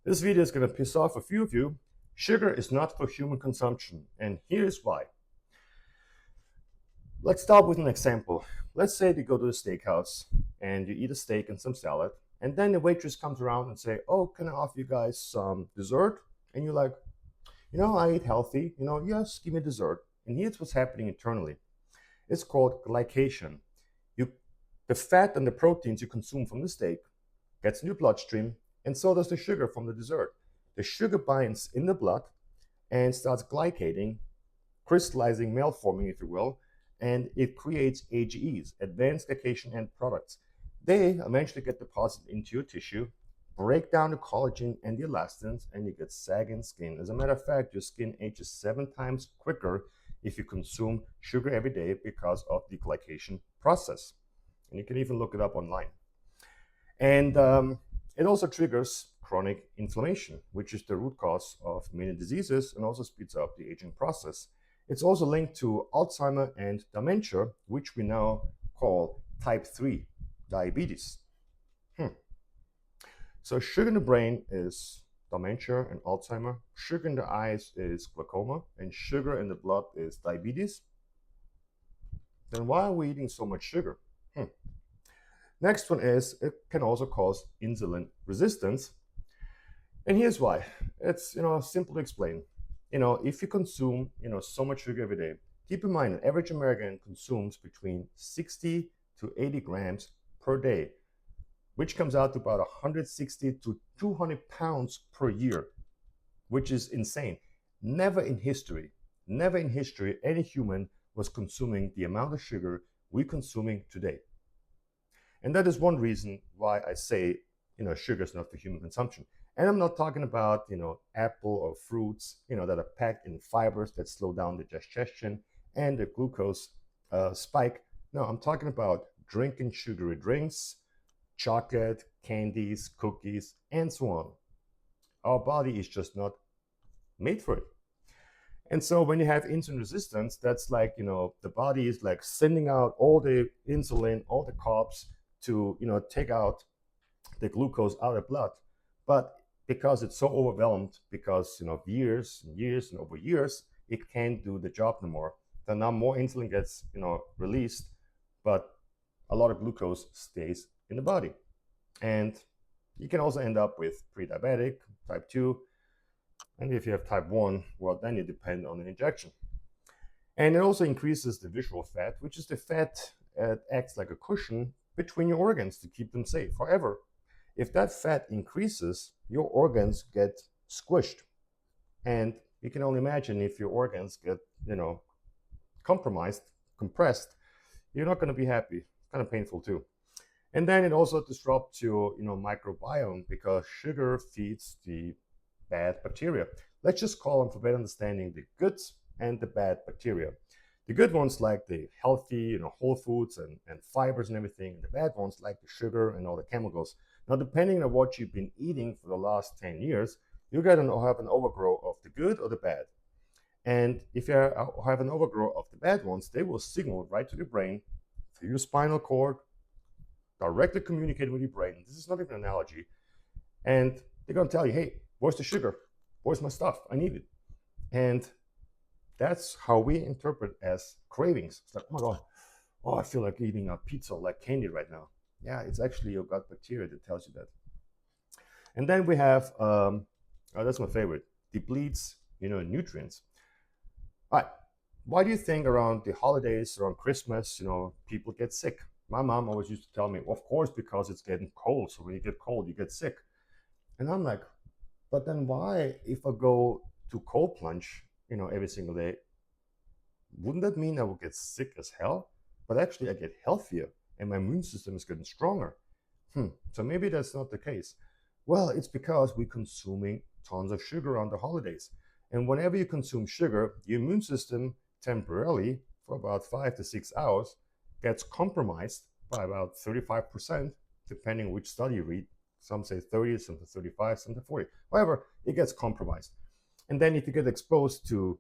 This video is going to piss off a few of you. Sugar is not for human consumption, and here's why. Let's start with an example. Let's say you go to the steakhouse and you eat a steak and some salad, and then the waitress comes around and say, "Oh, can I offer you guys some dessert?" And you're like, I eat healthy. Yes, give me dessert. And here's what's happening internally. It's called glycation. The fat and the proteins you consume from the steak gets in your bloodstream, and so does the sugar from the dessert. The sugar binds in the blood and starts glycating, crystallizing, malforming, if you will, and it creates AGEs, advanced glycation end products. They eventually get deposited into your tissue, break down the collagen and the elastins, and you get sagging skin. As a matter of fact, your skin ages 7 times quicker if you consume sugar every day because of the glycation process. And you can even look it up online. And it also triggers chronic inflammation, which is the root cause of many diseases and also speeds up the aging process. It's also linked to Alzheimer and dementia, which we now call type 3 diabetes. So sugar in the brain is dementia and Alzheimer. Sugar in the eyes is glaucoma, and sugar in the blood is diabetes. Then why are we eating so much sugar? Next one is it can also cause insulin resistance. And here's why. It's simple to explain. If you consume so much sugar every day, keep in mind an average American consumes between 60 to 80 grams per day, which comes out to about 160 to 200 pounds per year, which is insane. Never in history, any human was consuming the amount of sugar we're consuming today. And that is one reason why I say, sugar is not for human consumption. And I'm not talking about, apple or fruits, that are packed in fibers that slow down the digestion and the glucose spike. No, I'm talking about drinking sugary drinks, chocolate, candies, cookies, and so on. Our body is just not made for it. And so when you have insulin resistance, that's like, the body is like sending out all the insulin, all the carbs to, take out the glucose out of blood. But because it's so overwhelmed, because, of years and years and over years, it can't do the job no more. Then now more insulin gets, released, but a lot of glucose stays in the body. And you can also end up with pre-diabetic, type 2. And if you have type 1, well, then you depend on an injection. And it also increases the visceral fat, which is the fat that acts like a cushion between your organs to keep them safe. However, if that fat increases, your organs get squished. And you can only imagine if your organs get, compromised, compressed, you're not going to be happy. It's kind of painful too. And then it also disrupts your, microbiome because sugar feeds the bad bacteria. Let's just call them, for better understanding, the good and the bad bacteria. The good ones like the healthy, whole foods and fibers and everything, and the bad ones like the sugar and all the chemicals. Now, depending on what you've been eating for the last 10 years, you're going to have an overgrowth of the good or the bad. And if you have an overgrowth of the bad ones, they will signal right to the brain, through your spinal cord, directly communicate with your brain. This is not even an analogy. And they're going to tell you, hey, where's the sugar? Where's my stuff? I need it. And that's how we interpret as cravings. It's like, oh my God, I feel like eating a pizza, like candy right now. Yeah, it's actually your gut bacteria that tells you that. And then we have, that's my favorite, depletes, nutrients. All right. Why do you think around the holidays, around Christmas, people get sick? My mom always used to tell me, of course, because it's getting cold. So when you get cold, you get sick. And I'm like, but then why, if I go to cold plunge, every single day, wouldn't that mean I will get sick as hell? But actually I get healthier and my immune system is getting stronger. So maybe that's not the case. Well, it's because we're consuming tons of sugar on the holidays. And whenever you consume sugar, your immune system temporarily, for about 5 to 6 hours, gets compromised by about 35%, depending which study you read. Some say 30, some say 35, some say 40. However, it gets compromised. And then if you get exposed to,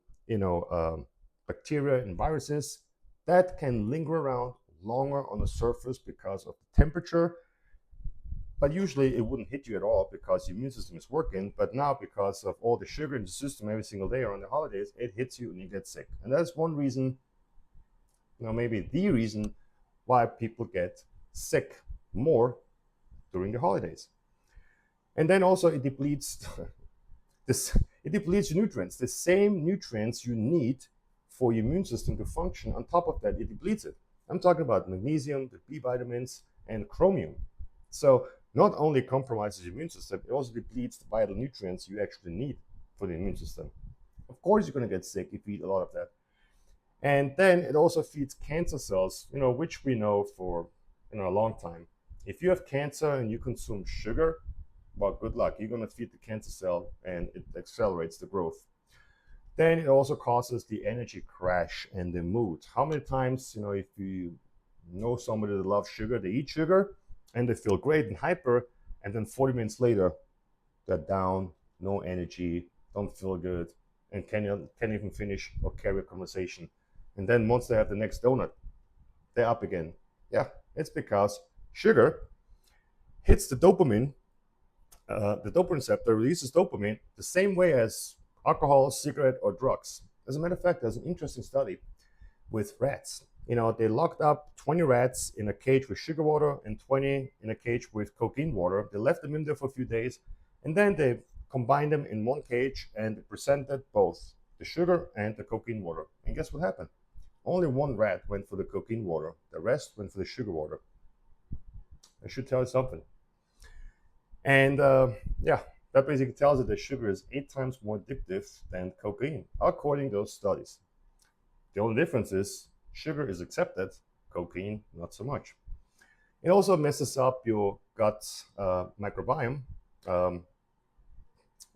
bacteria and viruses, that can linger around longer on the surface because of the temperature. But usually it wouldn't hit you at all because your immune system is working. But now, because of all the sugar in the system every single day around the holidays, it hits you and you get sick. And that's one reason, maybe the reason why people get sick more during the holidays. And then also it depletes it depletes nutrients, the same nutrients you need for your immune system to function. On top of that, it depletes it. I'm talking about magnesium, the B vitamins, and chromium. So not only compromises your immune system, it also depletes the vital nutrients you actually need for the immune system. Of course, you're going to get sick if you eat a lot of that. And then it also feeds cancer cells, which we know for a long time. If you have cancer and you consume sugar, well, good luck. You're going to feed the cancer cell and it accelerates the growth. Then it also causes the energy crash and the mood. How many times, if you know somebody that loves sugar, they eat sugar and they feel great and hyper, and then 40 minutes later, they're down, no energy, don't feel good, and can't even finish or carry a conversation. And then once they have the next donut, they're up again. Yeah, it's because sugar hits the dopamine receptor, releases dopamine the same way as alcohol, cigarette, or drugs. As a matter of fact, there's an interesting study with rats. They locked up 20 rats in a cage with sugar water and 20 in a cage with cocaine water. They left them in there for a few days, and then they combined them in one cage and presented both the sugar and the cocaine water. And guess what happened? Only one rat went for the cocaine water. The rest went for the sugar water. I should tell you something. And that basically tells you that sugar is 8 times more addictive than cocaine, according to those studies. The only difference is sugar is accepted, cocaine not so much. It also messes up your gut microbiome. We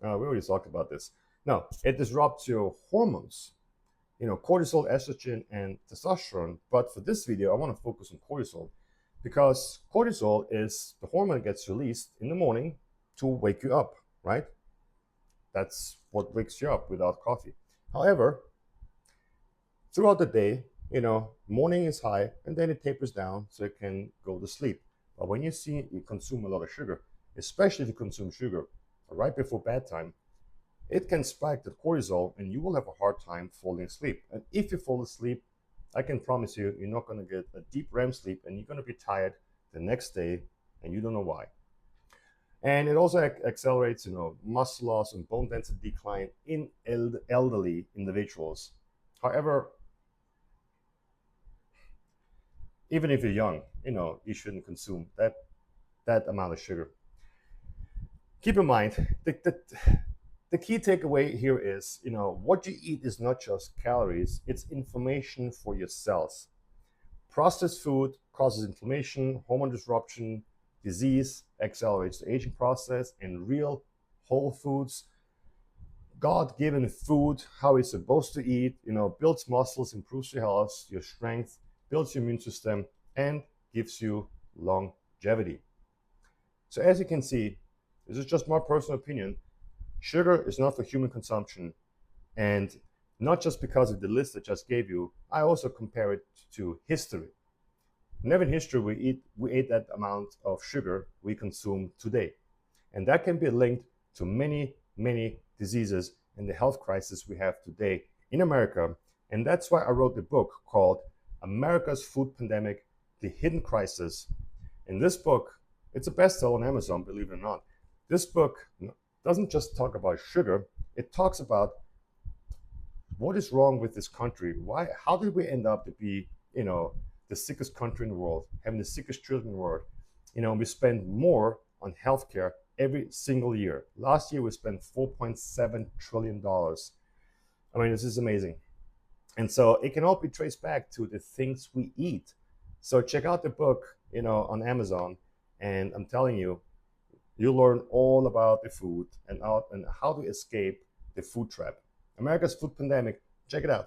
already talked about this. No, it disrupts your hormones, cortisol, estrogen, and testosterone. But for this video, I want to focus on cortisol, because cortisol is the hormone that gets released in the morning to wake you up, right? That's what wakes you up without coffee. However, throughout the day, morning is high and then it tapers down so it can go to sleep. But when you consume a lot of sugar, especially if you consume sugar right before bedtime, it can spike the cortisol and you will have a hard time falling asleep. And if you fall asleep, I can promise you, you're not going to get a deep REM sleep and you're going to be tired the next day and you don't know why. And it also accelerates, muscle loss and bone density decline in elderly individuals. However, even if you're young, you shouldn't consume that amount of sugar. Keep in mind, the key takeaway here is, what you eat is not just calories, it's information for your cells. Processed food causes inflammation, hormone disruption, disease, accelerates the aging process, and real whole foods, God-given food, how it's supposed to eat, builds muscles, improves your health, your strength, builds your immune system, and gives you longevity. So as you can see, this is just my personal opinion. Sugar is not for human consumption, and not just because of the list I just gave you. I also compare it to history. Never in history we ate that amount of sugar we consume today, and that can be linked to many, many diseases and the health crisis we have today in America. And that's why I wrote the book called America's Food Pandemic: The Hidden Crisis. In this book, it's a bestseller on Amazon, believe it or not. This book doesn't just talk about sugar, it talks about what is wrong with this country. How did we end up to be, the sickest country in the world, having the sickest children in the world? We spend more on healthcare every single year. Last year we spent $4.7 trillion. I mean, this is amazing. And so it can all be traced back to the things we eat. So check out the book, on Amazon, and I'm telling you, you'll learn all about the food and how to escape the food trap. America's Food Pandemic. Check it out.